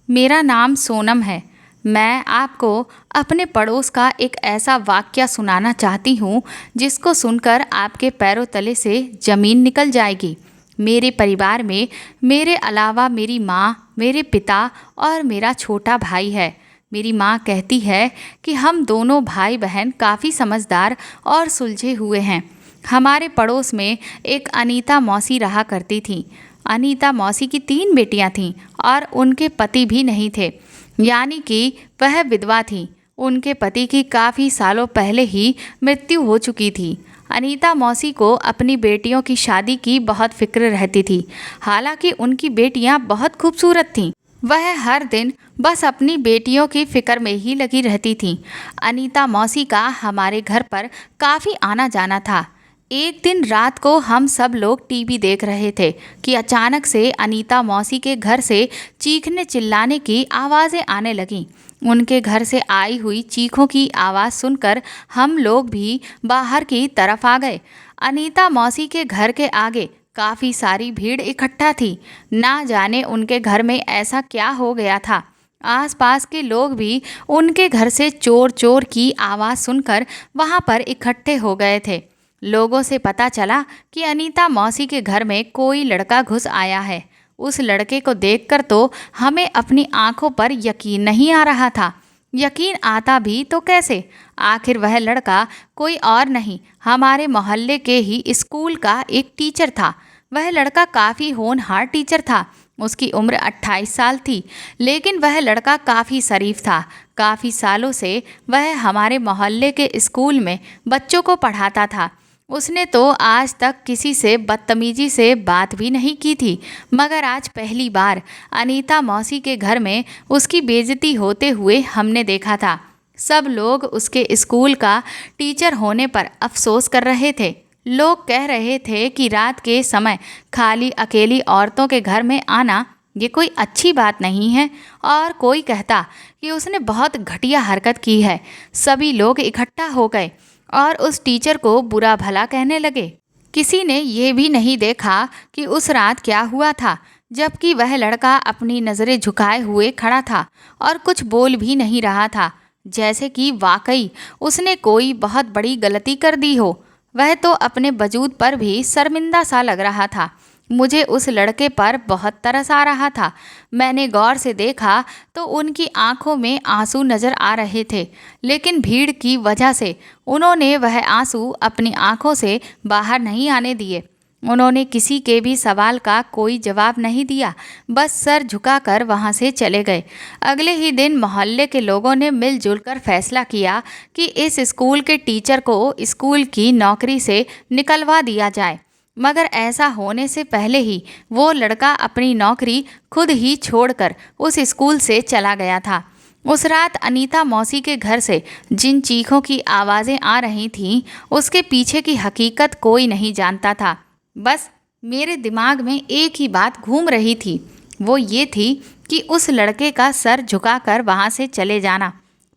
मेरा नाम सोनम है। मैं आपको अपने पड़ोस का एक ऐसा वाक़या सुनाना चाहती हूँ जिसको सुनकर आपके पैरों तले से ज़मीन निकल जाएगी। मेरे परिवार में मेरे अलावा मेरी माँ, मेरे पिता और मेरा छोटा भाई है। मेरी माँ कहती है कि हम दोनों भाई बहन काफ़ी समझदार और सुलझे हुए हैं। हमारे पड़ोस में एक अनीता मौसी रहा करती थी। अनीता मौसी की 3 बेटियां थीं और उनके पति भी नहीं थे, यानी कि वह विधवा थी। उनके पति की काफ़ी सालों पहले ही मृत्यु हो चुकी थी। अनीता मौसी को अपनी बेटियों की शादी की बहुत फिक्र रहती थी। हालांकि उनकी बेटियां बहुत खूबसूरत थीं। वह हर दिन बस अपनी बेटियों की फिक्र में ही लगी रहती थीं। अनीता मौसी का हमारे घर पर काफ़ी आना जाना था। एक दिन रात को हम सब लोग टीवी देख रहे थे कि अचानक से अनीता मौसी के घर से चीखने चिल्लाने की आवाज़ें आने लगीं। उनके घर से आई हुई चीखों की आवाज़ सुनकर हम लोग भी बाहर की तरफ आ गए। अनीता मौसी के घर के आगे काफ़ी सारी भीड़ इकट्ठा थी। ना जाने उनके घर में ऐसा क्या हो गया था। आसपास के लोग भी उनके घर से चोर चोर की आवाज़ सुनकर वहाँ पर इकट्ठे हो गए थे। लोगों से पता चला कि अनीता मौसी के घर में कोई लड़का घुस आया है। उस लड़के को देखकर तो हमें अपनी आंखों पर यकीन नहीं आ रहा था। यकीन आता भी तो कैसे? आखिर वह लड़का कोई और नहीं, हमारे मोहल्ले के ही स्कूल का एक टीचर था। वह लड़का काफ़ी होनहार टीचर था। उसकी उम्र 28 साल थी, लेकिन वह लड़का काफ़ी शरीफ था। काफ़ी सालों से वह हमारे मोहल्ले के स्कूल में बच्चों को पढ़ाता था। उसने तो आज तक किसी से बदतमीजी से बात भी नहीं की थी, मगर आज पहली बार अनीता मौसी के घर में उसकी बेइज्जती होते हुए हमने देखा था। सब लोग उसके स्कूल का टीचर होने पर अफसोस कर रहे थे। लोग कह रहे थे कि रात के समय खाली अकेली औरतों के घर में आना ये कोई अच्छी बात नहीं है, और कोई कहता कि उसने बहुत घटिया हरकत की है। सभी लोग इकट्ठा हो गए और उस टीचर को बुरा भला कहने लगे। किसी ने ये भी नहीं देखा कि उस रात क्या हुआ था, जबकि वह लड़का अपनी नज़रें झुकाए हुए खड़ा था और कुछ बोल भी नहीं रहा था, जैसे कि वाकई उसने कोई बहुत बड़ी गलती कर दी हो। वह तो अपने वजूद पर भी शर्मिंदा सा लग रहा था। मुझे उस लड़के पर बहुत तरस आ रहा था। मैंने गौर से देखा तो उनकी आंखों में आंसू नज़र आ रहे थे, लेकिन भीड़ की वजह से उन्होंने वह आंसू अपनी आंखों से बाहर नहीं आने दिए। उन्होंने किसी के भी सवाल का कोई जवाब नहीं दिया, बस सर झुकाकर वहां से चले गए। अगले ही दिन मोहल्ले के लोगों ने मिलजुल कर फैसला किया कि इस स्कूल के टीचर को स्कूल की नौकरी से निकलवा दिया जाए। मगर ऐसा होने से पहले ही वो लड़का अपनी नौकरी खुद ही छोड़कर उस स्कूल से चला गया था। उस रात अनीता मौसी के घर से जिन चीखों की आवाज़ें आ रही थीं, उसके पीछे की हकीकत कोई नहीं जानता था। बस मेरे दिमाग में एक ही बात घूम रही थी, वो ये थी कि उस लड़के का सर झुकाकर वहाँ से चले जाना।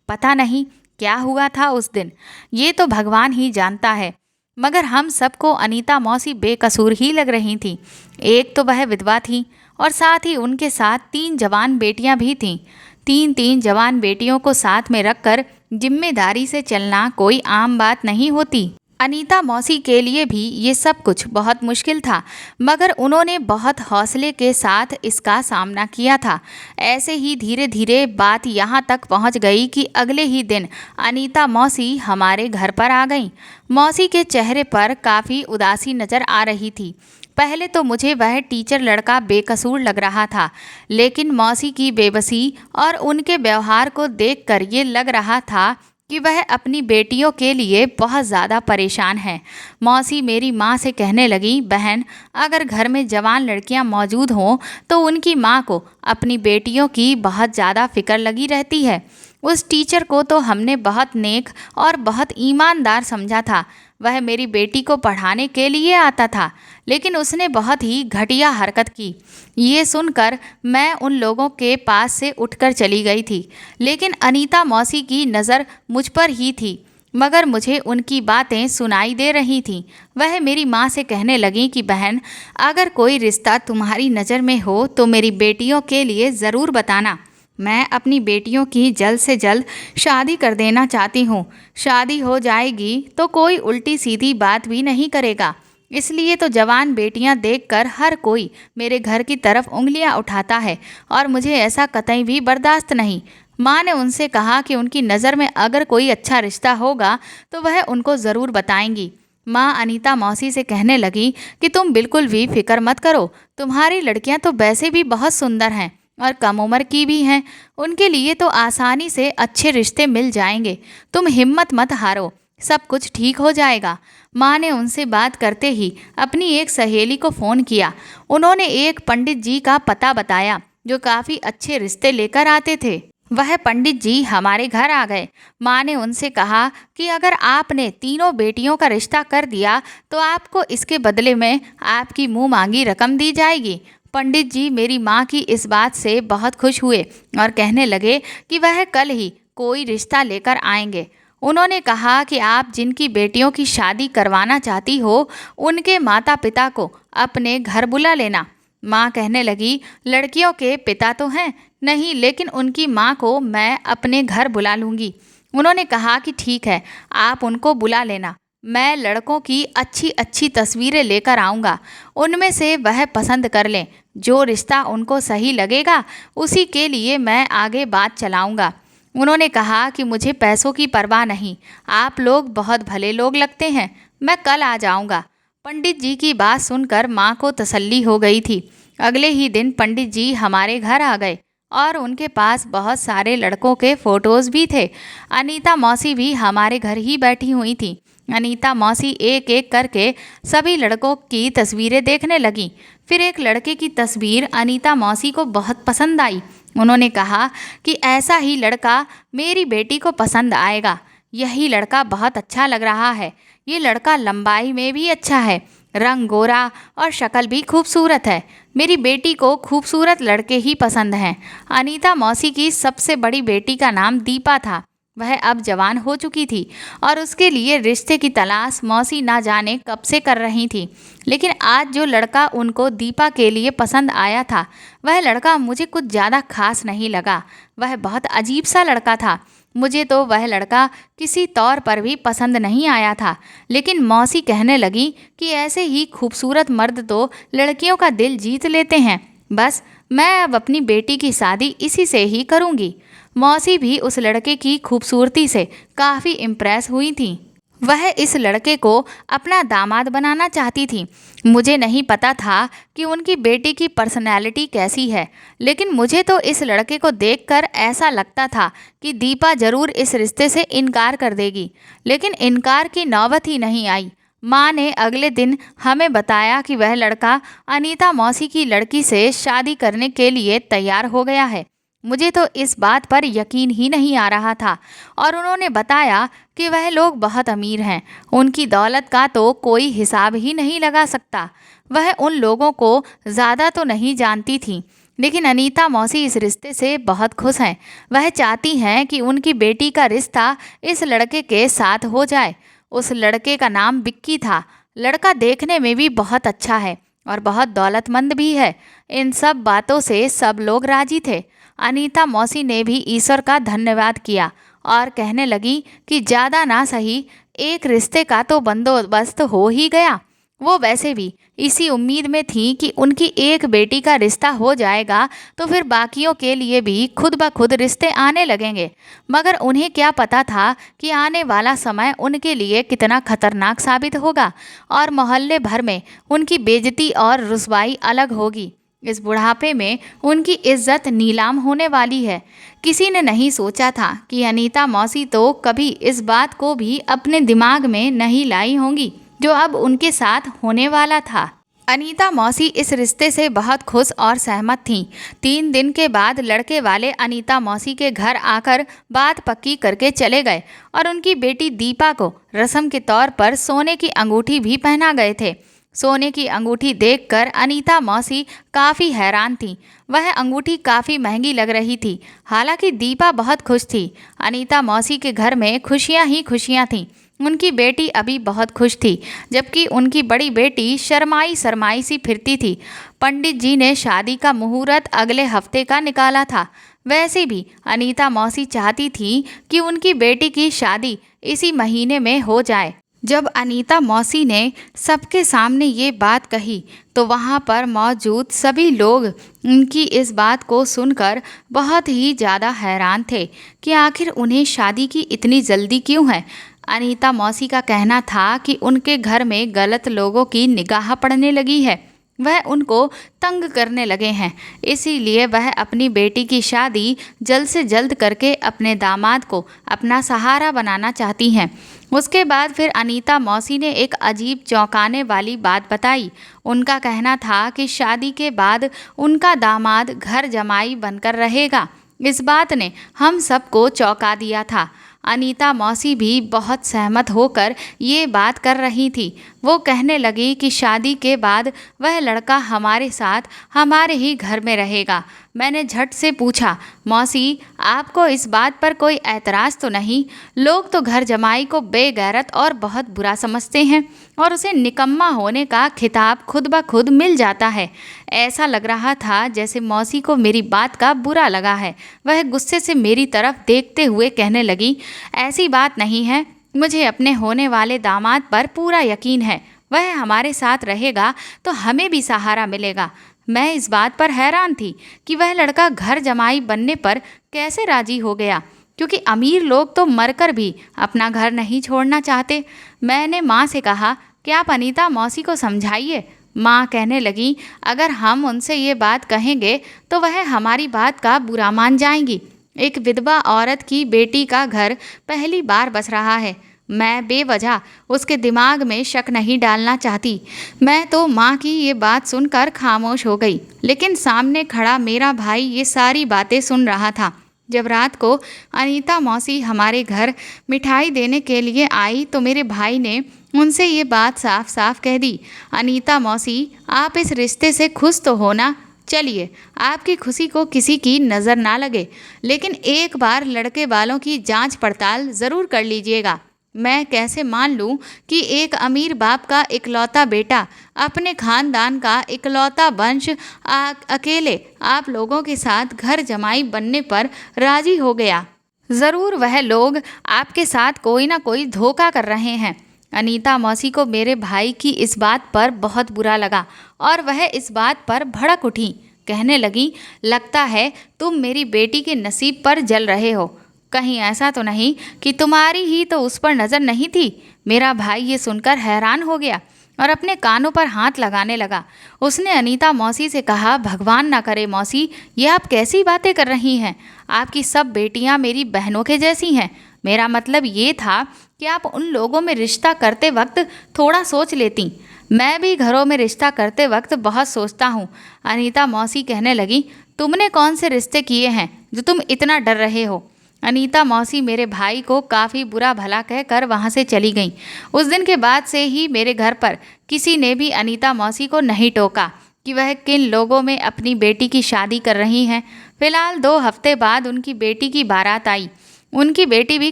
पता नहीं क्या हुआ था उस दिन, ये तो भगवान ही जानता है, मगर हम सबको अनीता मौसी बेकसूर ही लग रही थी। एक तो वह विधवा थी और साथ ही उनके साथ 3 जवान बेटियां भी थीं। 3 जवान बेटियों को साथ में रखकर जिम्मेदारी से चलना कोई आम बात नहीं होती। अनीता मौसी के लिए भी ये सब कुछ बहुत मुश्किल था, मगर उन्होंने बहुत हौसले के साथ इसका सामना किया था। ऐसे ही धीरे धीरे बात यहाँ तक पहुँच गई कि अगले ही दिन अनीता मौसी हमारे घर पर आ गईं। मौसी के चेहरे पर काफ़ी उदासी नज़र आ रही थी। पहले तो मुझे वह टीचर लड़का बेकसूर लग रहा था, लेकिन मौसी की बेबसी और उनके व्यवहार को देखकर ये लग रहा था कि वह अपनी बेटियों के लिए बहुत ज़्यादा परेशान है। मौसी मेरी माँ से कहने लगी, बहन, अगर घर में जवान लड़कियाँ मौजूद हों तो उनकी माँ को अपनी बेटियों की बहुत ज़्यादा फिक्र लगी रहती है। उस टीचर को तो हमने बहुत नेक और बहुत ईमानदार समझा था। वह मेरी बेटी को पढ़ाने के लिए आता था, लेकिन उसने बहुत ही घटिया हरकत की। ये सुनकर मैं उन लोगों के पास से उठकर चली गई थी, लेकिन अनीता मौसी की नज़र मुझ पर ही थी, मगर मुझे उनकी बातें सुनाई दे रही थीं। वह मेरी माँ से कहने लगी कि बहन, अगर कोई रिश्ता तुम्हारी नज़र में हो तो मेरी बेटियों के लिए ज़रूर बताना। मैं अपनी बेटियों की जल्द से जल्द शादी कर देना चाहती हूँ। शादी हो जाएगी तो कोई उल्टी सीधी बात भी नहीं करेगा। इसलिए तो जवान बेटियां देखकर हर कोई मेरे घर की तरफ उंगलियां उठाता है और मुझे ऐसा कतई भी बर्दाश्त नहीं। माँ ने उनसे कहा कि उनकी नज़र में अगर कोई अच्छा रिश्ता होगा तो वह उनको ज़रूर बताएंगी। माँ अनीता मौसी से कहने लगी कि तुम बिल्कुल भी फिक्र मत करो, तुम्हारी लड़कियां तो वैसे भी बहुत सुंदर हैं और कम उम्र की भी हैं। उनके लिए तो आसानी से अच्छे रिश्ते मिल जाएंगे। तुम हिम्मत मत हारो, सब कुछ ठीक हो जाएगा। माँ ने उनसे बात करते ही अपनी एक सहेली को फ़ोन किया। उन्होंने एक पंडित जी का पता बताया जो काफ़ी अच्छे रिश्ते लेकर आते थे। वह पंडित जी हमारे घर आ गए। माँ ने उनसे कहा कि अगर आपने तीनों बेटियों का रिश्ता कर दिया तो आपको इसके बदले में आपकी मुँह मांगी रकम दी जाएगी। पंडित जी मेरी माँ की इस बात से बहुत खुश हुए और कहने लगे कि वह कल ही कोई रिश्ता लेकर आएंगे। उन्होंने कहा कि आप जिनकी बेटियों की शादी करवाना चाहती हो उनके माता पिता को अपने घर बुला लेना। माँ कहने लगी, लड़कियों के पिता तो हैं नहीं, लेकिन उनकी माँ को मैं अपने घर बुला लूँगी। उन्होंने कहा कि ठीक है, आप उनको बुला लेना। मैं लड़कों की अच्छी अच्छी तस्वीरें लेकर आऊँगा, उनमें से वह पसंद कर लें। जो रिश्ता उनको सही लगेगा उसी के लिए मैं आगे बात चलाऊँगा। उन्होंने कहा कि मुझे पैसों की परवाह नहीं, आप लोग बहुत भले लोग लगते हैं, मैं कल आ जाऊँगा। पंडित जी की बात सुनकर माँ को तसल्ली हो गई थी। अगले ही दिन पंडित जी हमारे घर आ गए और उनके पास बहुत सारे लड़कों के फ़ोटोज़ भी थे। अनीता मौसी भी हमारे घर ही बैठी हुई थी। अनीता मौसी एक एक करके सभी लड़कों की तस्वीरें देखने लगीं। फिर एक लड़के की तस्वीर अनीता मौसी को बहुत पसंद आई। उन्होंने कहा कि ऐसा ही लड़का मेरी बेटी को पसंद आएगा। यही लड़का बहुत अच्छा लग रहा है। ये लड़का लंबाई में भी अच्छा है, रंग गोरा और शक्ल भी खूबसूरत है। मेरी बेटी को खूबसूरत लड़के ही पसंद हैं। अनीता मौसी की सबसे बड़ी बेटी का नाम दीपा था। वह अब जवान हो चुकी थी और उसके लिए रिश्ते की तलाश मौसी ना जाने कब से कर रही थी। लेकिन आज जो लड़का उनको दीपा के लिए पसंद आया था वह लड़का मुझे कुछ ज़्यादा खास नहीं लगा। वह बहुत अजीब सा लड़का था। मुझे तो वह लड़का किसी तौर पर भी पसंद नहीं आया था। लेकिन मौसी कहने लगी कि ऐसे ही खूबसूरत मर्द तो लड़कियों का दिल जीत लेते हैं। बस मैं अब अपनी बेटी की शादी इसी से ही करूँगी। मौसी भी उस लड़के की खूबसूरती से काफ़ी इम्प्रेस हुई थी। वह इस लड़के को अपना दामाद बनाना चाहती थी। मुझे नहीं पता था कि उनकी बेटी की पर्सनैलिटी कैसी है, लेकिन मुझे तो इस लड़के को देखकर ऐसा लगता था कि दीपा ज़रूर इस रिश्ते से इनकार कर देगी। लेकिन इनकार की नौबत ही नहीं आई। माँ ने अगले दिन हमें बताया कि वह लड़का अनीता मौसी की लड़की से शादी करने के लिए तैयार हो गया है। मुझे तो इस बात पर यकीन ही नहीं आ रहा था और उन्होंने बताया कि वह लोग बहुत अमीर हैं। उनकी दौलत का तो कोई हिसाब ही नहीं लगा सकता। वह उन लोगों को ज़्यादा तो नहीं जानती थी, लेकिन अनीता मौसी इस रिश्ते से बहुत खुश हैं। वह चाहती हैं कि उनकी बेटी का रिश्ता इस लड़के के साथ हो जाए। उस लड़के का नाम विक्की था। लड़का देखने में भी बहुत अच्छा है और बहुत दौलतमंद भी है। इन सब बातों से सब लोग राजी थे। अनीता मौसी ने भी ईश्वर का धन्यवाद किया और कहने लगी कि ज़्यादा ना सही एक रिश्ते का तो बंदोबस्त हो ही गया। वो वैसे भी इसी उम्मीद में थी कि उनकी एक बेटी का रिश्ता हो जाएगा तो फिर बाकियों के लिए भी खुद ब खुद रिश्ते आने लगेंगे। मगर उन्हें क्या पता था कि आने वाला समय उनके लिए कितना खतरनाक साबित होगा और मोहल्ले भर में उनकी बेइज्जती और रुसवाई अलग होगी। इस बुढ़ापे में उनकी इज्जत नीलाम होने वाली है। किसी ने नहीं सोचा था कि अनीता मौसी तो कभी इस बात को भी अपने दिमाग में नहीं लाई होंगी जो अब उनके साथ होने वाला था। अनीता मौसी इस रिश्ते से बहुत खुश और सहमत थीं। 3 दिन के बाद लड़के वाले अनीता मौसी के घर आकर बात पक्की करके चले गए और उनकी बेटी दीपा को रस्म के तौर पर सोने की अंगूठी भी पहना गए थे। सोने की अंगूठी देखकर अनीता मौसी काफ़ी हैरान थी। वह अंगूठी काफ़ी महंगी लग रही थी। हालांकि दीपा बहुत खुश थी। अनीता मौसी के घर में खुशियां ही खुशियां थीं। उनकी बेटी अभी बहुत खुश थी, जबकि उनकी बड़ी बेटी शर्माई शर्माई सी फिरती थी। पंडित जी ने शादी का मुहूर्त अगले हफ्ते का निकाला था। वैसे भी अनीता मौसी चाहती थी कि उनकी बेटी की शादी इसी महीने में हो जाए। जब अनीता मौसी ने सबके सामने ये बात कही तो वहाँ पर मौजूद सभी लोग उनकी इस बात को सुनकर बहुत ही ज़्यादा हैरान थे कि आखिर उन्हें शादी की इतनी जल्दी क्यों है। अनीता मौसी का कहना था कि उनके घर में गलत लोगों की निगाह पड़ने लगी है, वह उनको तंग करने लगे हैं, इसीलिए वह अपनी बेटी की शादी जल्द से जल्द करके अपने दामाद को अपना सहारा बनाना चाहती हैं। उसके बाद फिर अनीता मौसी ने एक अजीब चौंकाने वाली बात बताई। उनका कहना था कि शादी के बाद उनका दामाद घर जमाई बनकर रहेगा। इस बात ने हम सबको चौंका दिया था। अनीता मौसी भी बहुत सहमत होकर ये बात कर रही थी। वो कहने लगी कि शादी के बाद वह लड़का हमारे साथ हमारे ही घर में रहेगा। मैंने झट से पूछा, मौसी आपको इस बात पर कोई ऐतराज़ तो नहीं? लोग तो घर जमाई को बेगैरत और बहुत बुरा समझते हैं और उसे निकम्मा होने का खिताब खुद ब खुद मिल जाता है। ऐसा लग रहा था जैसे मौसी को मेरी बात का बुरा लगा है। वह गुस्से से मेरी तरफ देखते हुए कहने लगी, ऐसी बात नहीं है, मुझे अपने होने वाले दामाद पर पूरा यकीन है। वह हमारे साथ रहेगा तो हमें भी सहारा मिलेगा। मैं इस बात पर हैरान थी कि वह लड़का घर जमाई बनने पर कैसे राजी हो गया, क्योंकि अमीर लोग तो मरकर भी अपना घर नहीं छोड़ना चाहते। मैंने माँ से कहा कि आप अनीता मौसी को समझाइए। माँ कहने लगी, अगर हम उनसे ये बात कहेंगे तो वह हमारी बात का बुरा मान जाएंगी। एक विधवा औरत की बेटी का घर पहली बार बस रहा है। मैं बेवजह उसके दिमाग में शक नहीं डालना चाहती। मैं तो माँ की ये बात सुनकर खामोश हो गई, लेकिन सामने खड़ा मेरा भाई ये सारी बातें सुन रहा था। जब रात को अनीता मौसी हमारे घर मिठाई देने के लिए आई तो मेरे भाई ने उनसे ये बात साफ साफ कह दी, अनीता मौसी आप इस रिश्ते से खुश तो हो ना? चलिए, आपकी खुशी को किसी की नज़र ना लगे, लेकिन एक बार लड़के वालों की जांच पड़ताल ज़रूर कर लीजिएगा। मैं कैसे मान लूं कि एक अमीर बाप का इकलौता बेटा अपने खानदान का इकलौता वंश अकेले आप लोगों के साथ घर जमाई बनने पर राजी हो गया। ज़रूर वह लोग आपके साथ कोई ना कोई धोखा कर रहे हैं। अनीता मौसी को मेरे भाई की इस बात पर बहुत बुरा लगा और वह इस बात पर भड़क उठी। कहने लगी, लगता है तुम मेरी बेटी के नसीब पर जल रहे हो। कहीं ऐसा तो नहीं कि तुम्हारी ही तो उस पर नज़र नहीं थी? मेरा भाई ये सुनकर हैरान हो गया और अपने कानों पर हाथ लगाने लगा। उसने अनीता मौसी से कहा, भगवान ना करे मौसी, ये आप कैसी बातें कर रही हैं? आपकी सब बेटियां मेरी बहनों के जैसी हैं। मेरा मतलब ये था कि आप उन लोगों में रिश्ता करते वक्त थोड़ा सोच लेती। मैं भी घरों में रिश्ता करते वक्त बहुत सोचता हूँ। अनीता मौसी कहने लगी, तुमने कौन से रिश्ते किए हैं जो तुम इतना डर रहे हो? अनीता मौसी मेरे भाई को काफ़ी बुरा भला कहकर वहाँ से चली गईं। उस दिन के बाद से ही मेरे घर पर किसी ने भी अनीता मौसी को नहीं टोका कि वह किन लोगों में अपनी बेटी की शादी कर रही हैं। फिलहाल 2 हफ्ते बाद उनकी बेटी की बारात आई। उनकी बेटी भी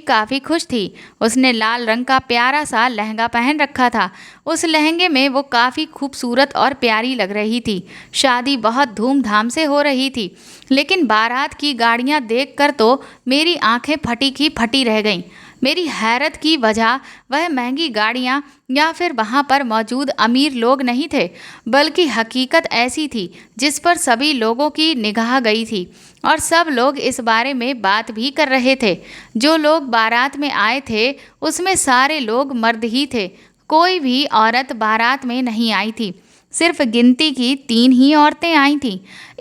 काफ़ी खुश थी। उसने लाल रंग का प्यारा सा लहंगा पहन रखा था। उस लहंगे में वो काफ़ी खूबसूरत और प्यारी लग रही थी। शादी बहुत धूमधाम से हो रही थी, लेकिन बारात की गाड़ियाँ देखकर तो मेरी आंखें फटी की फटी रह गईं। मेरी हैरत की वजह वह महंगी गाड़ियाँ या फिर वहाँ पर मौजूद अमीर लोग नहीं थे, बल्कि हकीकत ऐसी थी जिस पर सभी लोगों की निगाह गई थी और सब लोग इस बारे में बात भी कर रहे थे। जो लोग बारात में आए थे उसमें सारे लोग मर्द ही थे। कोई भी औरत बारात में नहीं आई थी। सिर्फ गिनती की 3 ही औरतें आई थीं।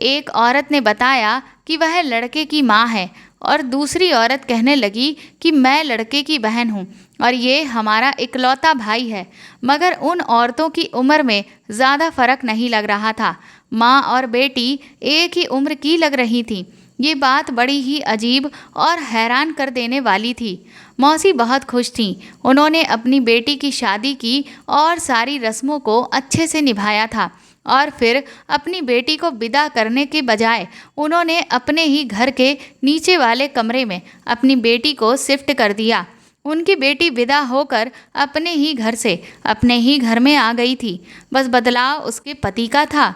एक औरत ने बताया कि वह लड़के की माँ है और दूसरी औरत कहने लगी कि मैं लड़के की बहन हूँ और ये हमारा इकलौता भाई है। मगर उन औरतों की उम्र में ज़्यादा फर्क नहीं लग रहा था। माँ और बेटी एक ही उम्र की लग रही थी। ये बात बड़ी ही अजीब और हैरान कर देने वाली थी। मौसी बहुत खुश थीं। उन्होंने अपनी बेटी की शादी की और सारी रस्मों को अच्छे से निभाया था और फिर अपनी बेटी को विदा करने के बजाय उन्होंने अपने ही घर के नीचे वाले कमरे में अपनी बेटी को शिफ्ट कर दिया। उनकी बेटी विदा होकर अपने ही घर से अपने ही घर में आ गई थी। बस बदलाव उसके पति का था।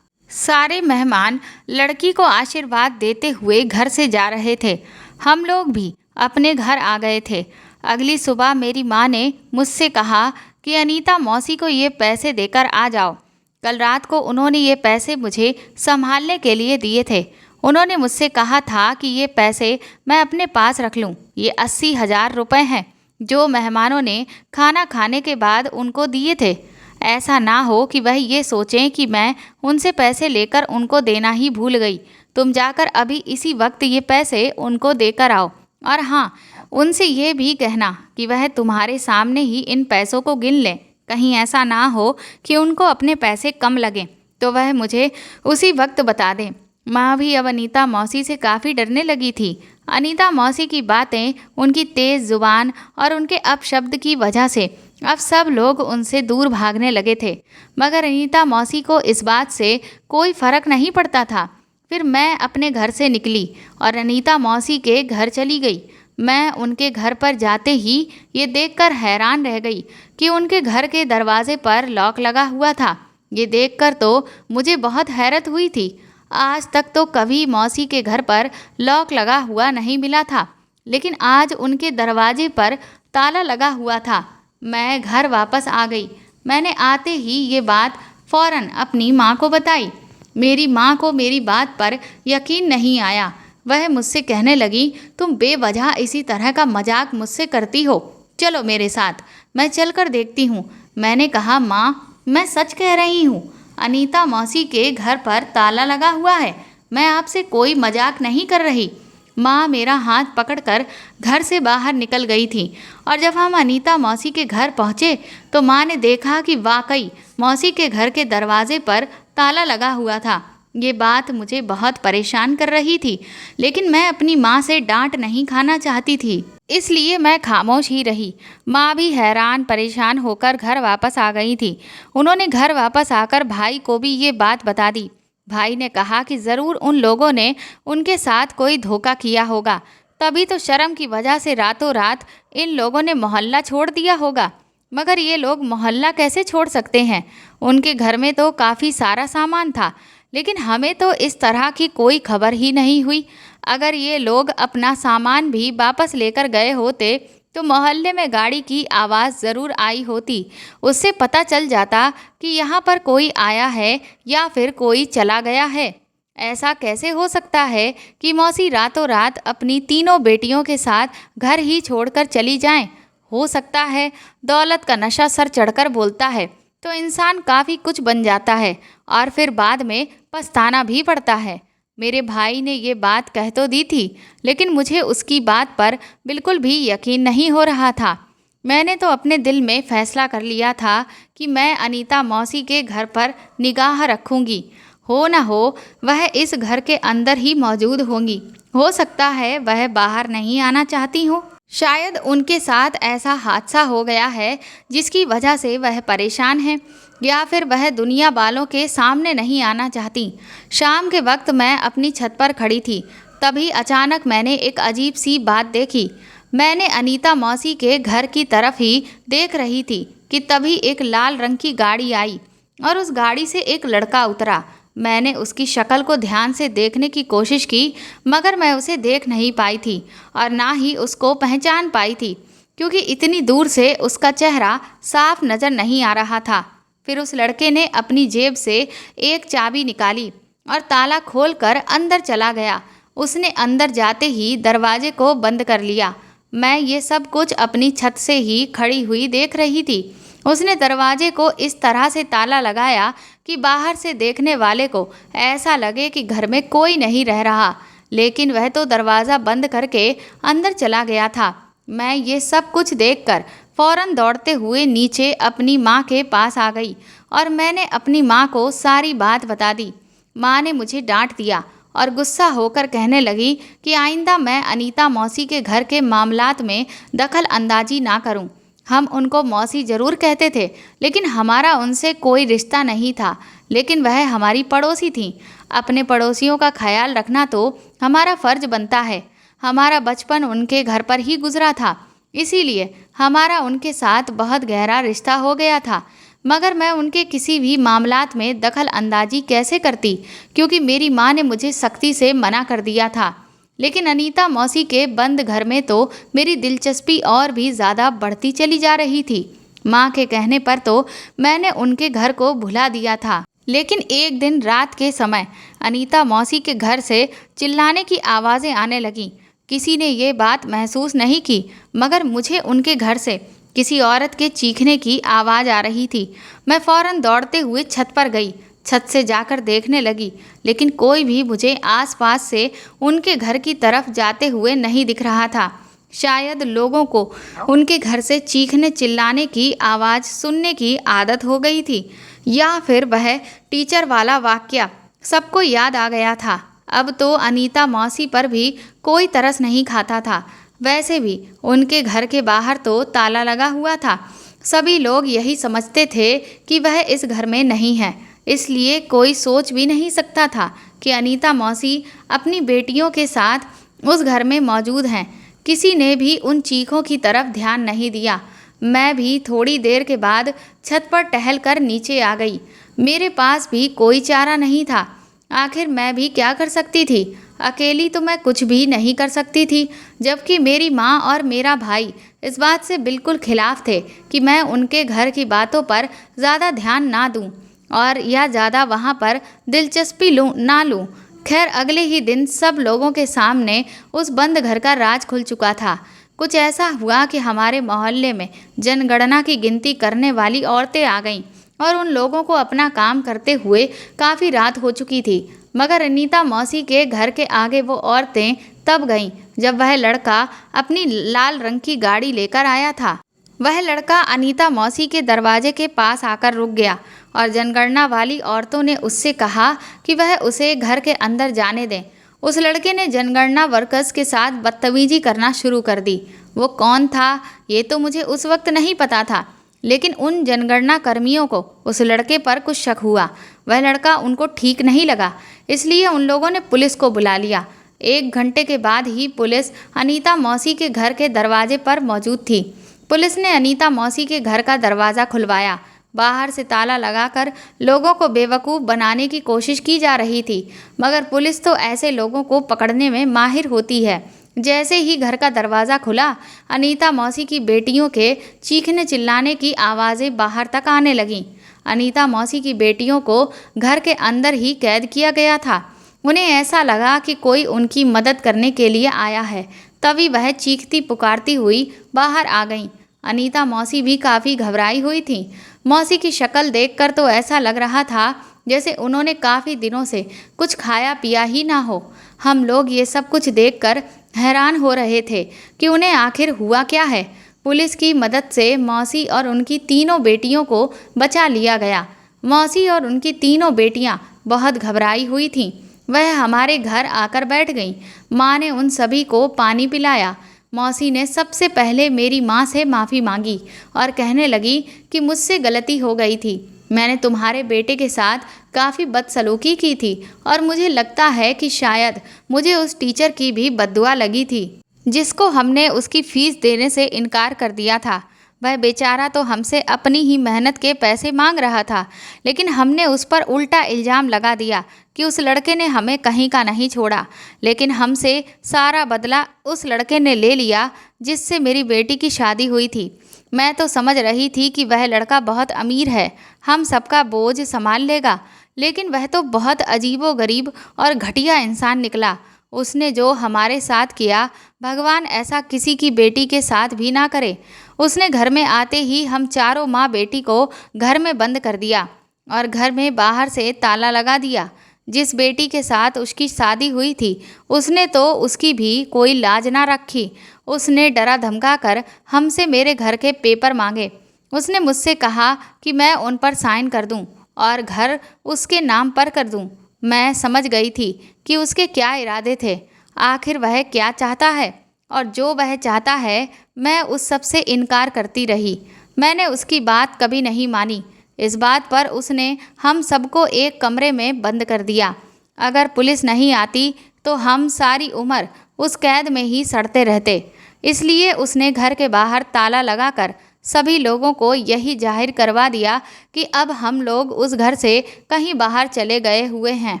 सारे मेहमान लड़की को आशीर्वाद देते हुए घर से जा रहे थे। हम लोग भी अपने घर आ गए थे। अगली सुबह मेरी माँ ने मुझसे कहा कि अनीता मौसी को ये पैसे देकर आ जाओ। कल रात को उन्होंने ये पैसे मुझे संभालने के लिए दिए थे। उन्होंने मुझसे कहा था कि ये पैसे मैं अपने पास रख लूँ। ये 80,000 रुपये हैं जो मेहमानों ने खाना खाने के बाद उनको दिए थे। ऐसा ना हो कि वह ये सोचें कि मैं उनसे पैसे लेकर उनको देना ही भूल गई। तुम जाकर अभी इसी वक्त ये पैसे उनको देकर आओ। और हाँ, उनसे ये भी कहना कि वह तुम्हारे सामने ही इन पैसों को गिन लें। कहीं ऐसा ना हो कि उनको अपने पैसे कम लगें तो वह मुझे उसी वक्त बता दें। माँ भी अब अनीता मौसी से काफ़ी डरने लगी थी। अनीता मौसी की बातें, उनकी तेज़ जुबान और उनके अपशब्द की वजह से अब सब लोग उनसे दूर भागने लगे थे। मगर अनीता मौसी को इस बात से कोई फ़र्क नहीं पड़ता था। फिर मैं अपने घर से निकली और अनीता मौसी के घर चली गई। मैं उनके घर पर जाते ही ये देखकर हैरान रह गई कि उनके घर के दरवाजे पर लॉक लगा हुआ था। ये देखकर तो मुझे बहुत हैरत हुई थी। आज तक तो कभी मौसी के घर पर लॉक लगा हुआ नहीं मिला था, लेकिन आज उनके दरवाजे पर ताला लगा हुआ था। मैं घर वापस आ गई। मैंने आते ही ये बात फ़ौरन अपनी माँ को बताई। मेरी माँ को मेरी बात पर यकीन नहीं आया। वह मुझसे कहने लगी, तुम बेवजह इसी तरह का मजाक मुझसे करती हो। चलो मेरे साथ, मैं चलकर देखती हूँ। मैंने कहा, माँ, मैं सच कह रही हूँ। अनीता मौसी के घर पर ताला लगा हुआ है। मैं आपसे कोई मजाक नहीं कर रही। माँ मेरा हाथ पकड़कर घर से बाहर निकल गई थी और जब हम अनीता मौसी के घर पहुँचे तो माँ ने देखा कि वाकई मौसी के घर के दरवाजे पर ताला लगा हुआ था। ये बात मुझे बहुत परेशान कर रही थी, लेकिन मैं अपनी माँ से डांट नहीं खाना चाहती थी, इसलिए मैं खामोश ही रही। माँ भी हैरान परेशान होकर घर वापस आ गई थी। उन्होंने घर वापस आकर भाई को भी ये बात बता दी। भाई ने कहा कि ज़रूर उन लोगों ने उनके साथ कोई धोखा किया होगा, तभी तो शर्म की वजह से रातों रात इन लोगों ने मोहल्ला छोड़ दिया होगा। मगर ये लोग मोहल्ला कैसे छोड़ सकते हैं? उनके घर में तो काफ़ी सारा सामान था, लेकिन हमें तो इस तरह की कोई खबर ही नहीं हुई। अगर ये लोग अपना सामान भी वापस लेकर गए होते तो मोहल्ले में गाड़ी की आवाज़ ज़रूर आई होती। उससे पता चल जाता कि यहाँ पर कोई आया है या फिर कोई चला गया है। ऐसा कैसे हो सकता है कि मौसी रातों रात अपनी तीनों बेटियों के साथ घर ही छोड़कर चली जाएं? हो सकता है दौलत का नशा सर चढ़कर बोलता है तो इंसान काफ़ी कुछ बन जाता है और फिर बाद में पछताना भी पड़ता है। मेरे भाई ने ये बात कह तो दी थी, लेकिन मुझे उसकी बात पर बिल्कुल भी यकीन नहीं हो रहा था। मैंने तो अपने दिल में फैसला कर लिया था कि मैं अनीता मौसी के घर पर निगाह रखूंगी। हो न हो वह इस घर के अंदर ही मौजूद होंगी। हो सकता है वह बाहर नहीं आना चाहती हो। शायद उनके साथ ऐसा हादसा हो गया है जिसकी वजह से वह परेशान है, या फिर वह दुनिया वालों के सामने नहीं आना चाहती। शाम के वक्त मैं अपनी छत पर खड़ी थी, तभी अचानक मैंने एक अजीब सी बात देखी। मैंने अनीता मौसी के घर की तरफ ही देख रही थी कि तभी एक लाल रंग की गाड़ी आई और उस गाड़ी से एक लड़का उतरा। मैंने उसकी शक्ल को ध्यान से देखने की कोशिश की, मगर मैं उसे देख नहीं पाई थी और ना ही उसको पहचान पाई थी, क्योंकि इतनी दूर से उसका चेहरा साफ नज़र नहीं आ रहा था। फिर उस लड़के ने अपनी जेब से एक चाबी निकाली और ताला खोलकर अंदर चला गया। उसने अंदर जाते ही दरवाजे को बंद कर लिया। मैं ये सब कुछ अपनी छत से ही खड़ी हुई देख रही थी। उसने दरवाजे को इस तरह से ताला लगाया कि बाहर से देखने वाले को ऐसा लगे कि घर में कोई नहीं रह रहा, लेकिन वह तो दरवाज़ा बंद करके अंदर चला गया था। मैं ये सब कुछ देखकर फ़ौरन दौड़ते हुए नीचे अपनी माँ के पास आ गई और मैंने अपनी माँ को सारी बात बता दी। माँ ने मुझे डांट दिया और गुस्सा होकर कहने लगी कि आइंदा मैं अनीता मौसी के घर के मामलात में दखल अंदाजी ना करूं। हम उनको मौसी ज़रूर कहते थे, लेकिन हमारा उनसे कोई रिश्ता नहीं था, लेकिन वह हमारी पड़ोसी थीं। अपने पड़ोसियों का ख्याल रखना तो हमारा फ़र्ज बनता है। हमारा बचपन उनके घर पर ही गुजरा था, इसीलिए हमारा उनके साथ बहुत गहरा रिश्ता हो गया था। मगर मैं उनके किसी भी मामलात में दखल अंदाजी कैसे करती, क्योंकि मेरी माँ ने मुझे सख्ती से मना कर दिया था। लेकिन अनीता मौसी के बंद घर में तो मेरी दिलचस्पी और भी ज़्यादा बढ़ती चली जा रही थी। माँ के कहने पर तो मैंने उनके घर को भुला दिया था। लेकिन एक दिन रात के समय अनीता मौसी के घर से चिल्लाने की आवाज़ें आने लगीं। किसी ने ये बात महसूस नहीं की, मगर मुझे उनके घर से किसी औरत के चीखने की आवाज़ आ रही थी। मैं फौरन दौड़ते हुए छत पर गई। छत से जाकर देखने लगी, लेकिन कोई भी मुझे आसपास से उनके घर की तरफ जाते हुए नहीं दिख रहा था। शायद लोगों को उनके घर से चीखने चिल्लाने की आवाज़ सुनने की आदत हो गई थी, या फिर वह टीचर वाला वाकया सबको याद आ गया था। अब तो अनीता मौसी पर भी कोई तरस नहीं खाता था। वैसे भी उनके घर के बाहर तो ताला लगा हुआ था। सभी लोग यही समझते थे कि वह इस घर में नहीं है, इसलिए कोई सोच भी नहीं सकता था कि अनीता मौसी अपनी बेटियों के साथ उस घर में मौजूद हैं। किसी ने भी उन चीखों की तरफ ध्यान नहीं दिया। मैं भी थोड़ी देर के बाद छत पर टहल कर नीचे आ गई। मेरे पास भी कोई चारा नहीं था। आखिर मैं भी क्या कर सकती थी? अकेली तो मैं कुछ भी नहीं कर सकती थी, जबकि मेरी माँ और मेरा भाई इस बात से बिल्कुल खिलाफ थे कि मैं उनके घर की बातों पर ज़्यादा ध्यान ना दूं और या ज़्यादा वहाँ पर दिलचस्पी ना लूँ। खैर, अगले ही दिन सब लोगों के सामने उस बंद घर का राज खुल चुका था। कुछ ऐसा हुआ कि हमारे मोहल्ले में जनगणना की गिनती करने वाली औरतें आ गईं और उन लोगों को अपना काम करते हुए काफ़ी रात हो चुकी थी। मगर अनीता मौसी के घर के आगे वो औरतें तब गईं जब वह लड़का अपनी लाल रंग की गाड़ी लेकर आया था। वह लड़का अनीता मौसी के दरवाजे के पास आकर रुक गया और जनगणना वाली औरतों ने उससे कहा कि वह उसे घर के अंदर जाने दें। उस लड़के ने जनगणना वर्कर्स के साथ बदतमीजी करना शुरू कर दी। वो कौन था ये तो मुझे उस वक्त नहीं पता था, लेकिन उन जनगणना कर्मियों को उस लड़के पर कुछ शक हुआ। वह लड़का उनको ठीक नहीं लगा, इसलिए उन लोगों ने पुलिस को बुला लिया। 1 घंटे के बाद ही पुलिस अनीता मौसी के घर के दरवाजे पर मौजूद थी। पुलिस ने अनीता मौसी के घर का दरवाज़ा खुलवाया। बाहर से ताला लगाकर लोगों को बेवकूफ़ बनाने की कोशिश की जा रही थी, मगर पुलिस तो ऐसे लोगों को पकड़ने में माहिर होती है। जैसे ही घर का दरवाज़ा खुला, अनीता मौसी की बेटियों के चीखने चिल्लाने की आवाज़ें बाहर तक आने लगीं। अनीता मौसी की बेटियों को घर के अंदर ही कैद किया गया था। उन्हें ऐसा लगा कि कोई उनकी मदद करने के लिए आया है, तभी वह चीखती पुकारती हुई बाहर आ गईं। अनीता मौसी भी काफ़ी घबराई हुई थी। मौसी की शक्ल देखकर तो ऐसा लग रहा था जैसे उन्होंने काफ़ी दिनों से कुछ खाया पिया ही ना हो। हम लोग ये सब कुछ देखकर हैरान हो रहे थे कि उन्हें आखिर हुआ क्या है। पुलिस की मदद से मौसी और उनकी तीनों बेटियों को बचा लिया गया। मौसी और उनकी तीनों बेटियां बहुत घबराई हुई थीं। वह हमारे घर आकर बैठ गईं। माँ ने उन सभी को पानी पिलाया। मौसी ने सबसे पहले मेरी माँ से माफ़ी मांगी और कहने लगी कि मुझसे गलती हो गई थी। मैंने तुम्हारे बेटे के साथ काफ़ी बदसलूकी की थी और मुझे लगता है कि शायद मुझे उस टीचर की भी बद्दुआ लगी थी, जिसको हमने उसकी फ़ीस देने से इनकार कर दिया था। वह बेचारा तो हमसे अपनी ही मेहनत के पैसे मांग रहा था, लेकिन हमने उस पर उल्टा इल्ज़ाम लगा दिया कि उस लड़के ने हमें कहीं का नहीं छोड़ा। लेकिन हमसे सारा बदला उस लड़के ने ले लिया जिससे मेरी बेटी की शादी हुई थी। मैं तो समझ रही थी कि वह लड़का बहुत अमीर है, हम सबका बोझ संभाल लेगा, लेकिन वह तो बहुत अजीबोगरीब और घटिया इंसान निकला। उसने जो हमारे साथ किया, भगवान ऐसा किसी की बेटी के साथ भी ना करे। उसने घर में आते ही हम चारों माँ बेटी को घर में बंद कर दिया और घर में बाहर से ताला लगा दिया। जिस बेटी के साथ उसकी शादी हुई थी, उसने तो उसकी भी कोई लाज ना रखी। उसने डरा धमका कर हमसे मेरे घर के पेपर मांगे। उसने मुझसे कहा कि मैं उन पर साइन कर दूं और घर उसके नाम पर कर दूं। मैं समझ गई थी कि उसके क्या इरादे थे। आखिर वह क्या चाहता है, और जो वह चाहता है मैं उस सब से इनकार करती रही। मैंने उसकी बात कभी नहीं मानी। इस बात पर उसने हम सबको एक कमरे में बंद कर दिया। अगर पुलिस नहीं आती तो हम सारी उम्र उस कैद में ही सड़ते रहते। इसलिए उसने घर के बाहर ताला लगाकर सभी लोगों को यही जाहिर करवा दिया कि अब हम लोग उस घर से कहीं बाहर चले गए हुए हैं,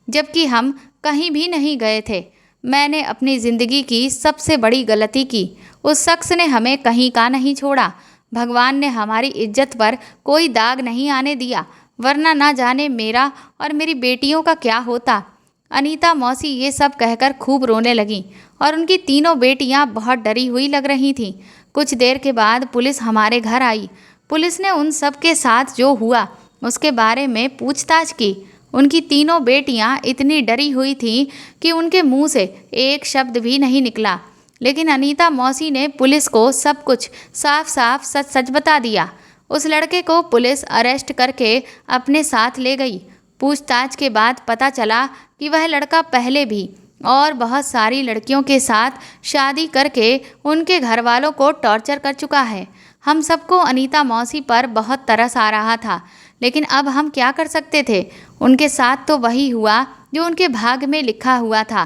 जबकि हम कहीं भी नहीं गए थे। मैंने अपनी ज़िंदगी की सबसे बड़ी गलती की। उस शख्स ने हमें कहीं का नहीं छोड़ा। भगवान ने हमारी इज्जत पर कोई दाग नहीं आने दिया, वरना ना जाने मेरा और मेरी बेटियों का क्या होता। अनीता मौसी ये सब कहकर खूब रोने लगीं और उनकी तीनों बेटियां बहुत डरी हुई लग रही थीं। कुछ देर के बाद पुलिस हमारे घर आई। पुलिस ने उन सब के साथ जो हुआ उसके बारे में पूछताछ की। उनकी तीनों बेटियां इतनी डरी हुई थीं कि उनके मुंह से एक शब्द भी नहीं निकला। लेकिन अनीता मौसी ने पुलिस को सब कुछ साफ साफ सच सच बता दिया। उस लड़के को पुलिस अरेस्ट करके अपने साथ ले गई। पूछताछ के बाद पता चला कि वह लड़का पहले भी और बहुत सारी लड़कियों के साथ शादी करके उनके घर वालों को टॉर्चर कर चुका है। हम सबको अनीता मौसी पर बहुत तरस आ रहा था, लेकिन अब हम क्या कर सकते थे। उनके साथ तो वही हुआ जो उनके भाग्य में लिखा हुआ था।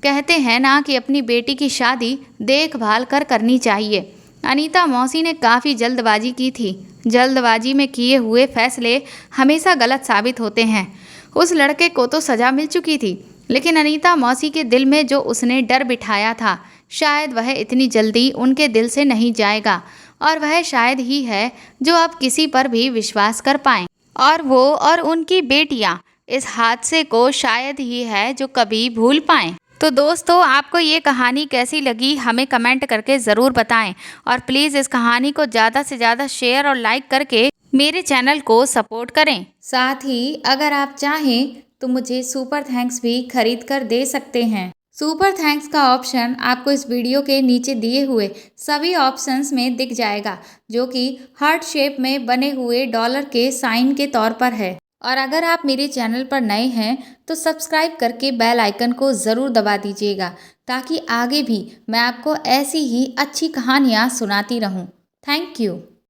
कहते हैं ना कि अपनी बेटी की शादी देखभाल कर करनी चाहिए। अनीता मौसी ने काफ़ी जल्दबाजी की थी। जल्दबाजी में किए हुए फैसले हमेशा गलत साबित होते हैं। उस लड़के को तो सज़ा मिल चुकी थी, लेकिन अनीता मौसी के दिल में जो उसने डर बिठाया था, शायद वह इतनी जल्दी उनके दिल से नहीं जाएगा। और वह शायद ही है जो अब किसी पर भी विश्वास कर पाएँ। और वो और उनकी बेटियाँ इस हादसे को शायद ही है जो कभी भूल पाएँ। तो दोस्तों, आपको ये कहानी कैसी लगी हमें कमेंट करके ज़रूर बताएं। और प्लीज़ इस कहानी को ज़्यादा से ज़्यादा शेयर और लाइक करके मेरे चैनल को सपोर्ट करें। साथ ही अगर आप चाहें तो मुझे सुपर थैंक्स भी खरीद कर दे सकते हैं। सुपर थैंक्स का ऑप्शन आपको इस वीडियो के नीचे दिए हुए सभी ऑप्शंस में दिख जाएगा, जो कि हार्ट शेप में बने हुए डॉलर के साइन के तौर पर है। और अगर आप मेरे चैनल पर नए हैं तो सब्सक्राइब करके बेल आइकन को ज़रूर दबा दीजिएगा, ताकि आगे भी मैं आपको ऐसी ही अच्छी कहानियाँ सुनाती रहूँ। Thank you.